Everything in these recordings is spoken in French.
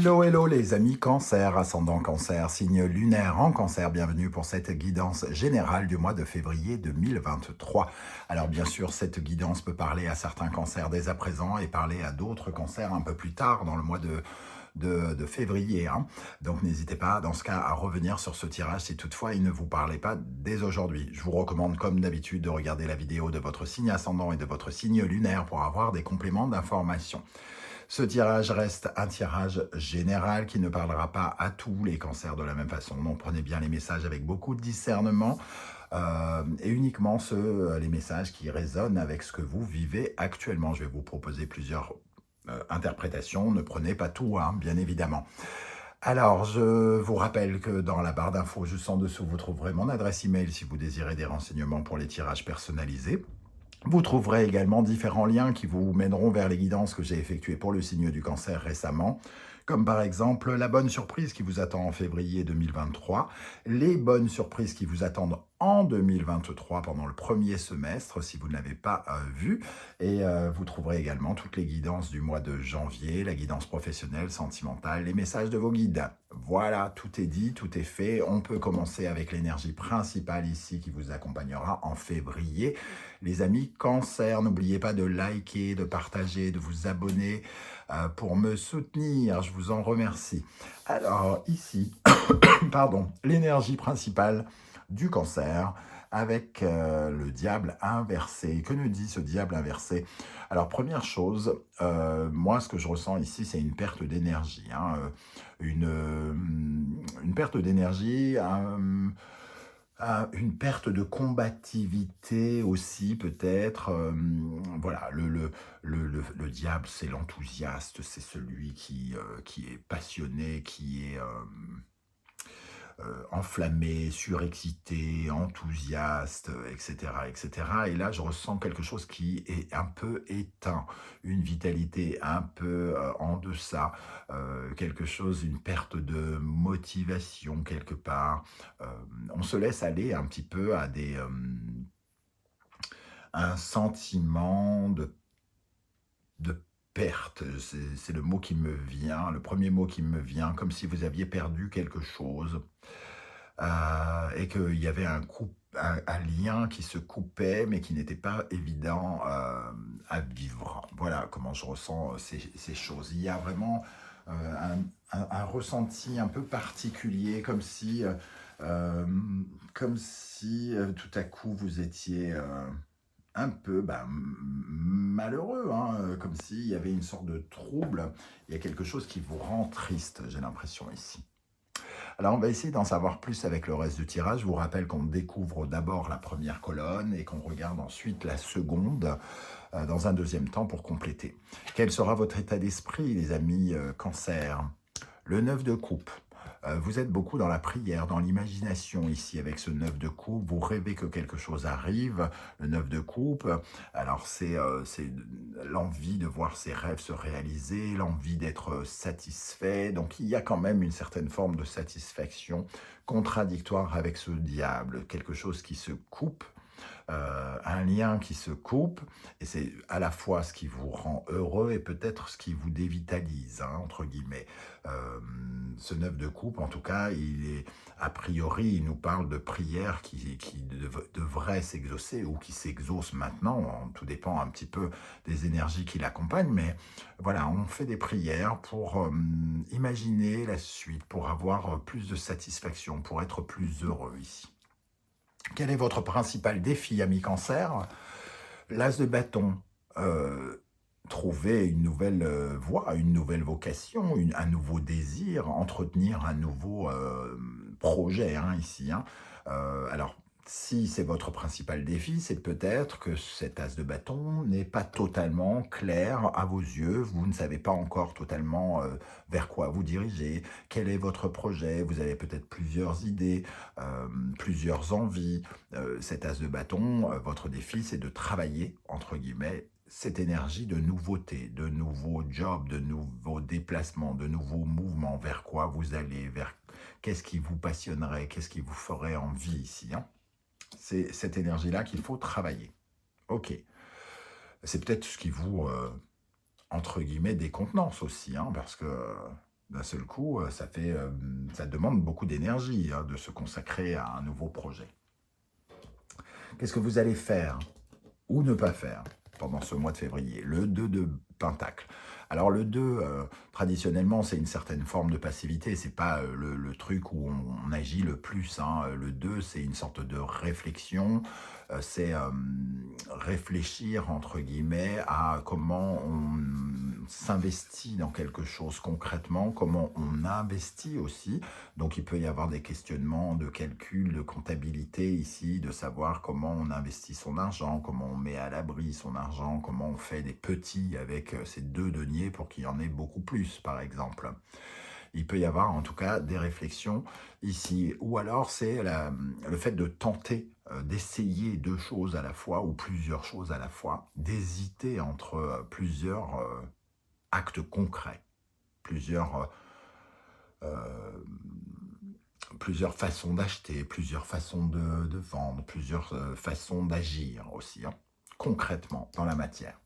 Hello, hello les amis Cancer, ascendant Cancer, signe lunaire en Cancer. Bienvenue pour cette guidance générale du mois de février 2023. Alors bien sûr, cette guidance peut parler à certains cancers dès à présent et parler à d'autres cancers un peu plus tard dans le mois de février. Donc n'hésitez pas dans ce cas à revenir sur ce tirage si toutefois il ne vous parlait pas dès aujourd'hui. Je vous recommande comme d'habitude de regarder la vidéo de votre signe ascendant et de votre signe lunaire pour avoir des compléments d'information. Ce tirage reste un tirage général qui ne parlera pas à tous les cancers de la même façon. Donc prenez bien les messages avec beaucoup de discernement et uniquement les messages qui résonnent avec ce que vous vivez actuellement. Je vais vous proposer plusieurs interprétations. Ne prenez pas tout, bien évidemment. Alors, je vous rappelle que dans la barre d'infos juste en dessous, vous trouverez mon adresse email si vous désirez des renseignements pour les tirages personnalisés. Vous trouverez également différents liens qui vous mèneront vers les guidances que j'ai effectuées pour le signe du cancer récemment, comme par exemple la bonne surprise qui vous attend en février 2023, les bonnes surprises qui vous attendent en 2023 pendant le premier semestre, si vous ne l'avez pas vu, et vous trouverez également toutes les guidances du mois de janvier, la guidance professionnelle, sentimentale, les messages de vos guides. Voilà, tout est dit, tout est fait. On peut commencer avec l'énergie principale ici qui vous accompagnera en février. Les amis Cancer, n'oubliez pas de liker, de partager, de vous abonner pour me soutenir. Je vous en remercie. Alors ici, pardon, l'énergie principale du Cancer avec le diable inversé. Que nous dit ce diable inversé? Alors première chose, moi ce que je ressens ici c'est une perte d'énergie. Une perte d'énergie, une perte de combativité aussi peut-être. Voilà, le diable c'est l'enthousiaste, c'est celui qui est passionné, qui est enflammé, surexcité, enthousiaste, etc., etc. Et là, je ressens quelque chose qui est un peu éteint, une vitalité un peu en deçà, quelque chose, une perte de motivation quelque part. On se laisse aller un petit peu à un sentiment de perte, c'est le mot qui me vient, le premier mot qui me vient, comme si vous aviez perdu quelque chose et qu'il y avait un lien qui se coupait mais qui n'était pas évident à vivre. Voilà comment je ressens ces choses. Il y a vraiment un ressenti un peu particulier, comme si tout à coup vous étiez un peu malheureux, comme s'il y avait une sorte de trouble. Il y a quelque chose qui vous rend triste, j'ai l'impression ici. Alors on va essayer d'en savoir plus avec le reste du tirage. Je vous rappelle qu'on découvre d'abord la première colonne et qu'on regarde ensuite la seconde dans un deuxième temps pour compléter. Quel sera votre état d'esprit, les amis Cancer? Le 9 de coupe. Vous êtes beaucoup dans la prière, dans l'imagination ici avec ce 9 de coupe. Vous rêvez que quelque chose arrive. Le 9 de coupe, alors c'est l'envie de voir ses rêves se réaliser, l'envie d'être satisfait. Donc il y a quand même une certaine forme de satisfaction contradictoire avec ce diable. Quelque chose qui se coupe. Un lien qui se coupe, et c'est à la fois ce qui vous rend heureux et peut-être ce qui vous dévitalise, entre guillemets. Ce 9 de coupe, en tout cas, a priori, il nous parle de prières qui devraient s'exaucer ou qui s'exaucent maintenant. Tout dépend un petit peu des énergies qui l'accompagnent, mais voilà, on fait des prières pour imaginer la suite, pour avoir plus de satisfaction, pour être plus heureux ici. Quel est votre principal défi, ami Cancer? L'as de bâton. Trouver une nouvelle voie, une nouvelle vocation, un nouveau désir, entretenir un nouveau projet ici. Alors, si c'est votre principal défi, c'est peut-être que cet as de bâton n'est pas totalement clair à vos yeux. Vous ne savez pas encore totalement vers quoi vous dirigez, quel est votre projet. Vous avez peut-être plusieurs idées, plusieurs envies. Cet as de bâton, votre défi, c'est de travailler, entre guillemets, cette énergie de nouveauté, de nouveaux jobs, de nouveaux déplacements, de nouveaux mouvements, vers quoi vous allez, vers qu'est-ce qui vous passionnerait, qu'est-ce qui vous ferait envie ici. C'est cette énergie-là qu'il faut travailler. Ok. C'est peut-être ce qui vous, entre guillemets, décontenance aussi, parce que d'un seul coup, ça demande beaucoup d'énergie hein, de se consacrer à un nouveau projet. Qu'est-ce que vous allez faire ou ne pas faire pendant ce mois de février? Le 2 de Pentacle. Alors le 2, traditionnellement, c'est une certaine forme de passivité, c'est pas le truc où on agit le plus, hein. Le 2, c'est une sorte de réflexion, c'est réfléchir, entre guillemets, à comment on s'investit dans quelque chose concrètement, comment on investit aussi. Donc il peut y avoir des questionnements de calcul, de comptabilité ici, de savoir comment on investit son argent, comment on met à l'abri son argent, comment on fait des petits avec ces 2 deniers pour qu'il y en ait beaucoup plus, par exemple. Il peut y avoir en tout cas des réflexions ici. Ou alors c'est le fait de tenter, d'essayer 2 choses à la fois ou plusieurs choses à la fois, d'hésiter entre plusieurs actes concrets, plusieurs plusieurs façons d'acheter, plusieurs façons de vendre, plusieurs façons d'agir aussi, hein, concrètement, dans la matière.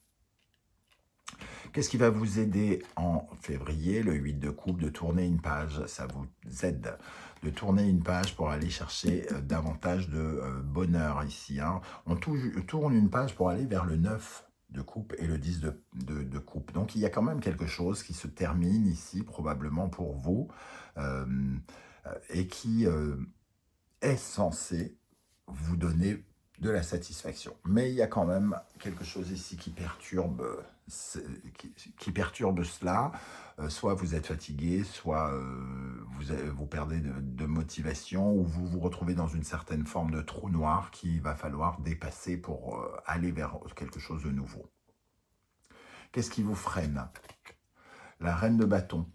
Qu'est-ce qui va vous aider en février, le 8 de coupe, de tourner une page? Ça vous aide de tourner une page pour aller chercher davantage de bonheur ici. Hein. On tourne une page pour aller vers le 9 de coupe et le 10 de coupe. Donc il y a quand même quelque chose qui se termine ici, probablement pour vous, et qui est censé vous donner de la satisfaction. Mais il y a quand même quelque chose ici qui perturbe, qui perturbe cela. Soit vous êtes fatigué, soit vous perdez de motivation, ou vous vous retrouvez dans une certaine forme de trou noir qu'il va falloir dépasser pour aller vers quelque chose de nouveau. Qu'est-ce qui vous freine? La reine de bâton.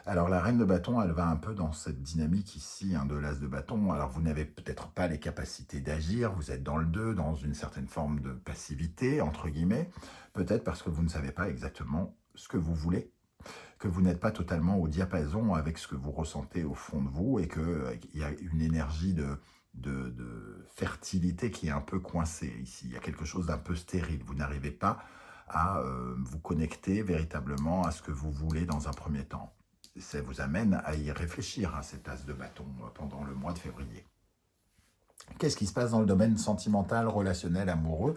Alors la reine de bâton, elle va un peu dans cette dynamique ici hein, de l'as de bâton. Alors vous n'avez peut-être pas les capacités d'agir, vous êtes dans le 2, dans une certaine forme de passivité, entre guillemets, peut-être parce que vous ne savez pas exactement ce que vous voulez, que vous n'êtes pas totalement au diapason avec ce que vous ressentez au fond de vous et qu'il y a une énergie de fertilité qui est un peu coincée ici. Il y a quelque chose d'un peu stérile, vous n'arrivez pas à vous connecter véritablement à ce que vous voulez dans un premier temps. Ça vous amène à y réfléchir, à cette as de bâton, pendant le mois de février. Qu'est-ce qui se passe dans le domaine sentimental, relationnel, amoureux?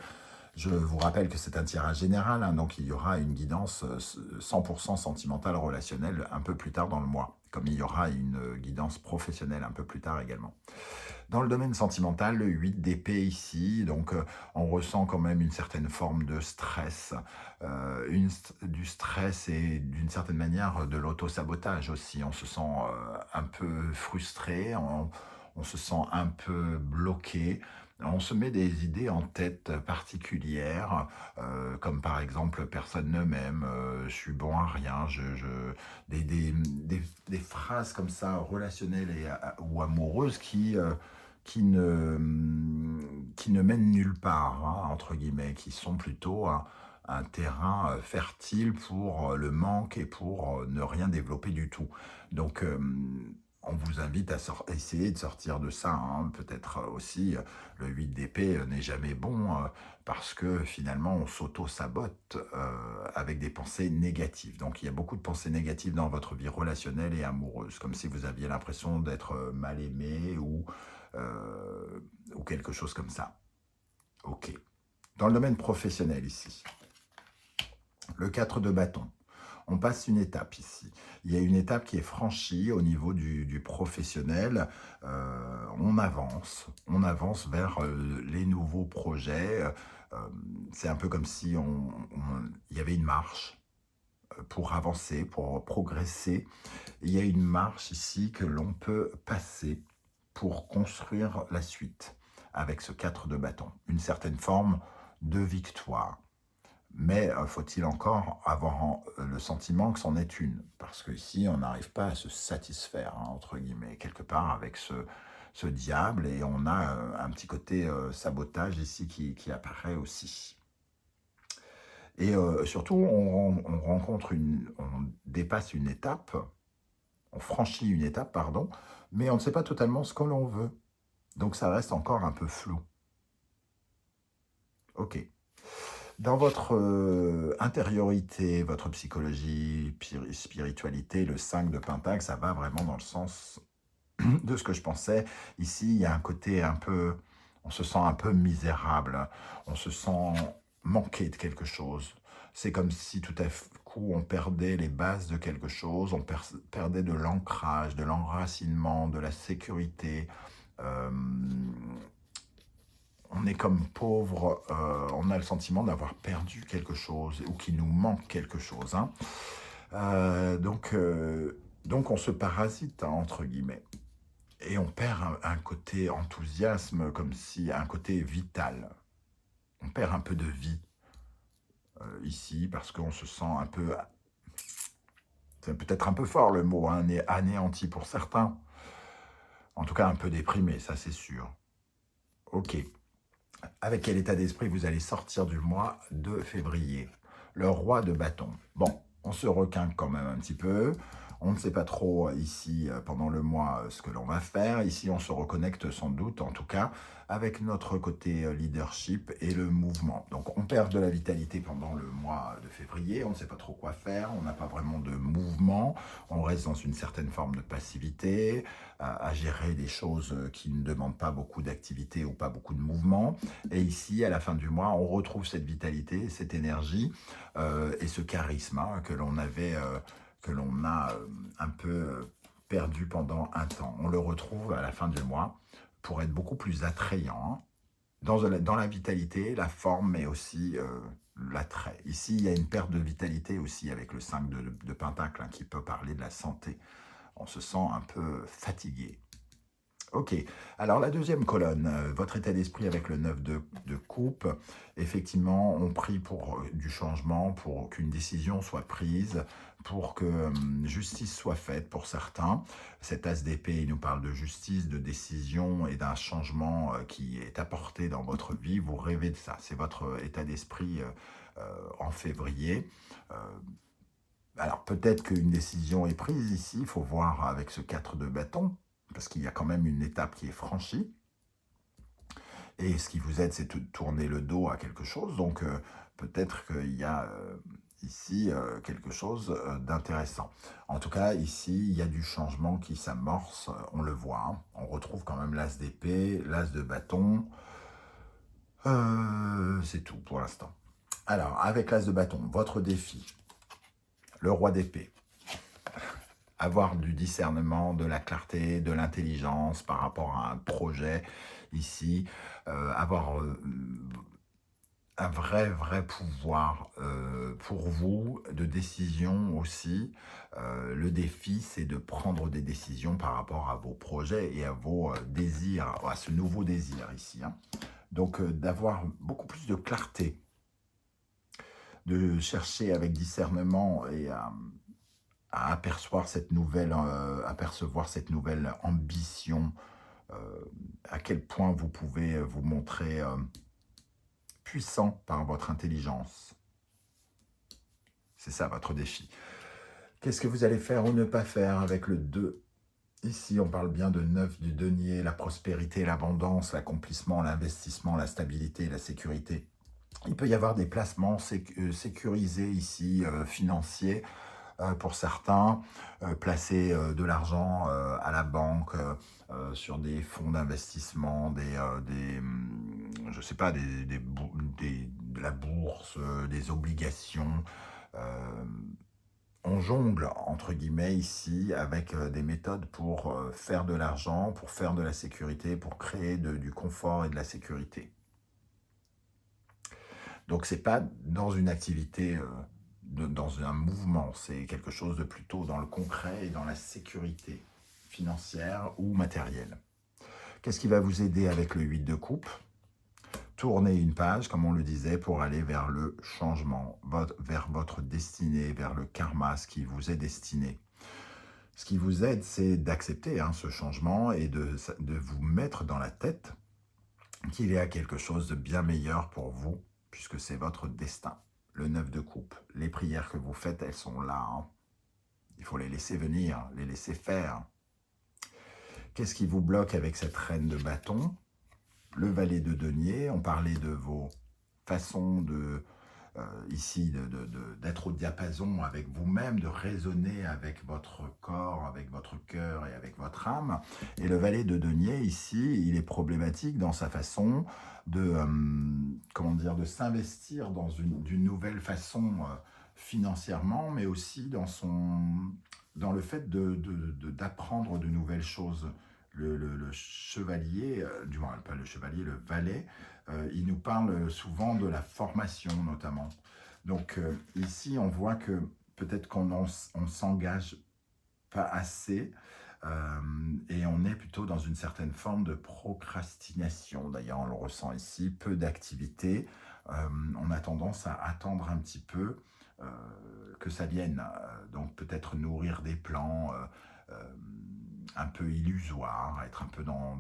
Je vous rappelle que c'est un tirage général, hein, donc il y aura une guidance 100% sentimentale, relationnelle un peu plus tard dans le mois, comme il y aura une guidance professionnelle un peu plus tard également. Dans le domaine sentimental, le 8 d'épée ici, donc on ressent quand même une certaine forme de stress, du stress et d'une certaine manière de l'auto-sabotage aussi. On se sent un peu frustré, on se sent un peu bloqué. On se met des idées en tête particulières, comme par exemple «personne ne m'aime», «je suis bon à rien», des phrases comme ça relationnelles ou amoureuses qui ne mènent nulle part, hein, entre guillemets, qui sont plutôt un terrain fertile pour le manque et pour ne rien développer du tout. Donc, on vous invite à essayer de sortir de ça. Hein. Peut-être aussi, le 8 d'épée n'est jamais bon parce que finalement, on s'auto-sabote avec des pensées négatives. Donc, il y a beaucoup de pensées négatives dans votre vie relationnelle et amoureuse, comme si vous aviez l'impression d'être mal aimé ou quelque chose comme ça. Ok. Dans le domaine professionnel ici, le 4 de bâton. On passe une étape ici. Il y a une étape qui est franchie au niveau du professionnel. On avance vers les nouveaux projets. C'est un peu comme si il y avait une marche pour avancer, pour progresser. Il y a une marche ici que l'on peut passer pour construire la suite avec ce 4 de bâton. Une certaine forme de victoire. Mais faut-il encore avoir le sentiment que c'en est une? Parce que ici, on n'arrive pas à se satisfaire, hein, entre guillemets, quelque part avec ce diable. Et on a un petit côté sabotage ici qui apparaît aussi. Et surtout, on dépasse une étape, on franchit une étape, pardon, mais on ne sait pas totalement ce que l'on veut. Donc ça reste encore un peu flou. Ok. Dans votre intériorité, votre psychologie, spiritualité, le 5 de Pentacle, ça va vraiment dans le sens de ce que je pensais. Ici, il y a un côté un peu, on se sent un peu misérable, on se sent manquer de quelque chose. C'est comme si tout à coup on perdait les bases de quelque chose, on perdait de l'ancrage, de l'enracinement, de la sécurité. Euh, on est comme pauvre, on a le sentiment d'avoir perdu quelque chose ou qu'il nous manque quelque chose, hein. Donc on se parasite, hein, entre guillemets. Et on perd un côté enthousiasme, comme si un côté vital. On perd un peu de vie ici, parce qu'on se sent un peu, c'est peut-être un peu fort le mot, hein, anéanti pour certains. En tout cas, un peu déprimé, ça c'est sûr. Ok. Avec quel état d'esprit vous allez sortir du mois de février? Le roi de bâton. Bon, on se requinque quand même un petit peu. On ne sait pas trop ici, pendant le mois, ce que l'on va faire. Ici, on se reconnecte sans doute, en tout cas, avec notre côté leadership et le mouvement. Donc, on perd de la vitalité pendant le mois de février. On ne sait pas trop quoi faire. On n'a pas vraiment de mouvement. On reste dans une certaine forme de passivité, à gérer des choses qui ne demandent pas beaucoup d'activité ou pas beaucoup de mouvement. Et ici, à la fin du mois, on retrouve cette vitalité, cette énergie et ce charisme, hein, que l'on avait, que l'on a un peu perdu pendant un temps. On le retrouve à la fin du mois pour être beaucoup plus attrayant, hein, dans la vitalité, la forme, mais aussi l'attrait. Ici, il y a une perte de vitalité aussi avec le 5 de Pentacle, hein, qui peut parler de la santé. On se sent un peu fatigué. Ok, alors la deuxième colonne, votre état d'esprit avec le 9 de coupe, effectivement, on prie pour du changement, pour qu'une décision soit prise, pour que justice soit faite pour certains. Cet as d'épée, il nous parle de justice, de décision et d'un changement qui est apporté dans votre vie. Vous rêvez de ça, c'est votre état d'esprit en février. Euh, alors peut-être qu'une décision est prise ici, il faut voir avec ce 4 de bâton, parce qu'il y a quand même une étape qui est franchie. Et ce qui vous aide, c'est de tourner le dos à quelque chose. Donc peut-être qu'il y a ici quelque chose d'intéressant. En tout cas, ici, il y a du changement qui s'amorce, on le voit, hein. On retrouve quand même l'as d'épée, l'as de bâton. C'est tout pour l'instant. Alors, avec l'as de bâton, votre défi, le roi d'épée. Avoir du discernement, de la clarté, de l'intelligence par rapport à un projet ici, avoir un vrai pouvoir pour vous de décision aussi. Le défi, c'est de prendre des décisions par rapport à vos projets et à vos désirs, à ce nouveau désir ici, hein. Donc d'avoir beaucoup plus de clarté, de chercher avec discernement et à apercevoir cette nouvelle ambition, à quel point vous pouvez vous montrer puissant par votre intelligence. C'est ça votre défi. Qu'est-ce que vous allez faire ou ne pas faire avec le 2? Ici, on parle bien de 9 du denier, la prospérité, l'abondance, l'accomplissement, l'investissement, la stabilité, la sécurité. Il peut y avoir des placements sécurisés ici, financiers, pour certains, placer de l'argent à la banque, sur des fonds d'investissement, je sais pas, de la bourse, des obligations. Euh, on jongle, entre guillemets, ici, avec des méthodes pour faire de l'argent, pour faire de la sécurité, pour créer du confort et de la sécurité. Donc, c'est pas dans une activité dans un mouvement, c'est quelque chose de plutôt dans le concret et dans la sécurité financière ou matérielle. Qu'est-ce qui va vous aider avec le 8 de coupe? Tournez une page, comme on le disait, pour aller vers le changement, vers votre destinée, vers le karma, ce qui vous est destiné. Ce qui vous aide, c'est d'accepter ce changement et de vous mettre dans la tête qu'il y a quelque chose de bien meilleur pour vous, puisque c'est votre destin. Le 9 de coupe, les prières que vous faites, elles sont là, hein. Il faut les laisser venir, les laisser faire. Qu'est-ce qui vous bloque avec cette reine de bâton? Le valet de denier, on parlait de vos façons ici d'être au diapason avec vous-même, de raisonner avec votre corps, avec votre cœur et avec votre âme. Et le valet de denier, ici, il est problématique dans sa façon de, comment dire, de s'investir dans d'une nouvelle façon financièrement, mais aussi dans le fait d'apprendre de nouvelles choses. Le chevalier, du moins pas le chevalier, le valet, il nous parle souvent de la formation notamment. Donc ici, on voit que peut-être on s'engage pas assez et on est plutôt dans une certaine forme de procrastination. D'ailleurs, on le ressent ici, peu d'activité. On a tendance à attendre un petit peu que ça vienne. Donc peut-être nourrir des plans un peu illusoires, être un peu dans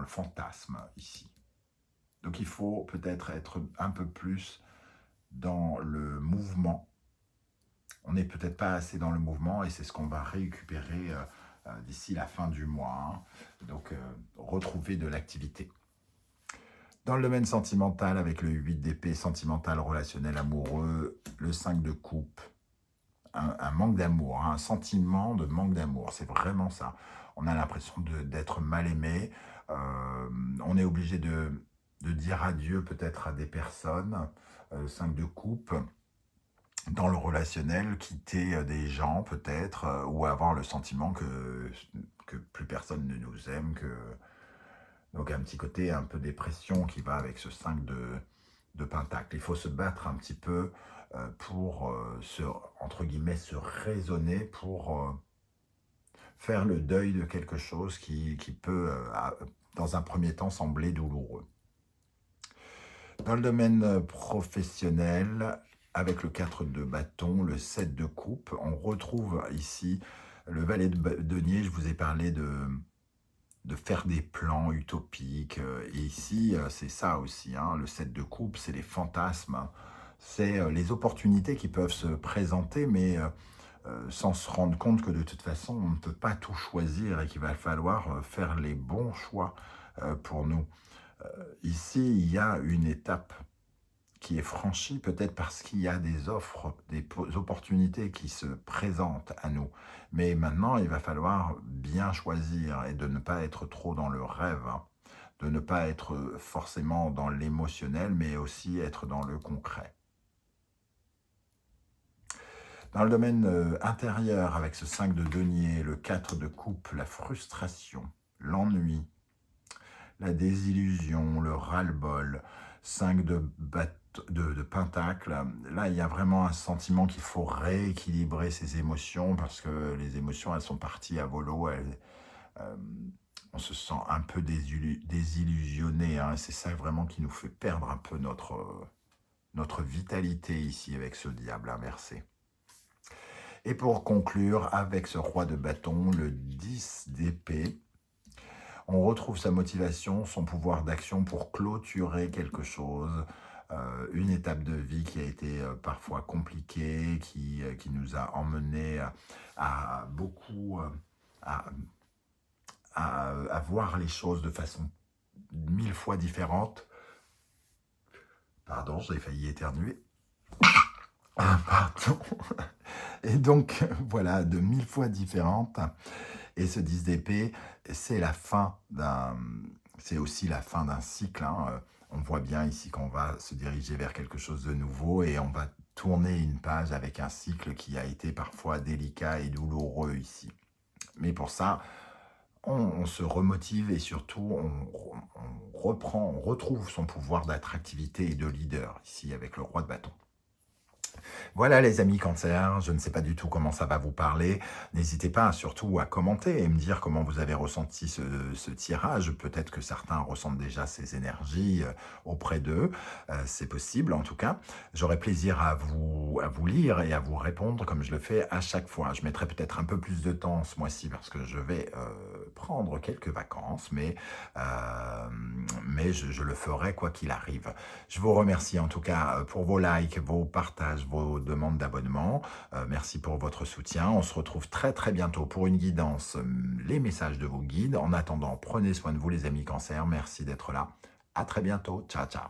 le fantasme ici. Donc il faut peut-être être un peu plus dans le mouvement. On n'est peut-être pas assez dans le mouvement et c'est ce qu'on va récupérer d'ici la fin du mois. Hein. Donc retrouver de l'activité. Dans le domaine sentimental, avec le 8 d'épée, sentimental, relationnel, amoureux, le 5 de coupe, un manque d'amour, un sentiment de manque d'amour, c'est vraiment ça. On a l'impression d'être mal aimé, on est obligé de dire adieu peut-être à des personnes, 5 de coupe, dans le relationnel, quitter des gens peut-être, ou avoir le sentiment que plus personne ne nous aime, donc un petit côté un peu dépression qui va avec ce 5 de pentacle. Il faut se battre un petit peu pour entre guillemets, se raisonner, pour faire le deuil de quelque chose qui peut, dans un premier temps, sembler douloureux. Dans le domaine professionnel, avec le 4 de bâton, le 7 de coupe, on retrouve ici le valet de denier. Je vous ai parlé de faire des plans utopiques. Et ici, c'est ça aussi. Hein, le 7 de coupe, c'est les fantasmes. C'est les opportunités qui peuvent se présenter, mais sans se rendre compte que de toute façon, on ne peut pas tout choisir et qu'il va falloir faire les bons choix pour nous. Ici, il y a une étape qui est franchie, peut-être parce qu'il y a des offres, des opportunités qui se présentent à nous. Mais maintenant, il va falloir bien choisir et de ne pas être trop dans le rêve, hein, de ne pas être forcément dans l'émotionnel, mais aussi être dans le concret. Dans le domaine intérieur, avec ce 5 de denier, le 4 de coupe, la frustration, l'ennui, la désillusion, le ras-le-bol, 5 de pentacle. Là, il y a vraiment un sentiment qu'il faut rééquilibrer ses émotions parce que les émotions, elles sont parties à volo. On se sent un peu désillusionné. Hein, c'est ça vraiment qui nous fait perdre un peu notre vitalité ici avec ce diable inversé. Et pour conclure, avec ce roi de bâton, le 10 d'épée, on retrouve sa motivation, son pouvoir d'action pour clôturer quelque chose, une étape de vie qui a été parfois compliquée, qui nous a emmenés à beaucoup, à voir les choses de façon 1000 fois différente. Pardon, j'ai failli éternuer. Pardon. Et donc, voilà, de 1000 fois différentes. Et ce 10 d'épée, c'est la fin c'est aussi la fin d'un cycle. Hein. On voit bien ici qu'on va se diriger vers quelque chose de nouveau et on va tourner une page avec un cycle qui a été parfois délicat et douloureux ici. Mais pour ça, on se remotive et surtout on retrouve son pouvoir d'attractivité et de leader ici avec le roi de bâton. Voilà les amis Cancer, je ne sais pas du tout comment ça va vous parler. N'hésitez pas surtout à commenter et me dire comment vous avez ressenti ce tirage. Peut-être que certains ressentent déjà ces énergies auprès d'eux. C'est possible en tout cas. J'aurai plaisir à vous lire et à vous répondre comme je le fais à chaque fois. Je mettrai peut-être un peu plus de temps ce mois-ci parce que je vais prendre quelques vacances, mais je le ferai quoi qu'il arrive. Je vous remercie en tout cas pour vos likes, vos partages, vos demandes d'abonnement. Merci pour votre soutien. On se retrouve très très bientôt pour une guidance, les messages de vos guides. En attendant, prenez soin de vous les amis Cancer. Merci d'être là. À très bientôt. Ciao, ciao.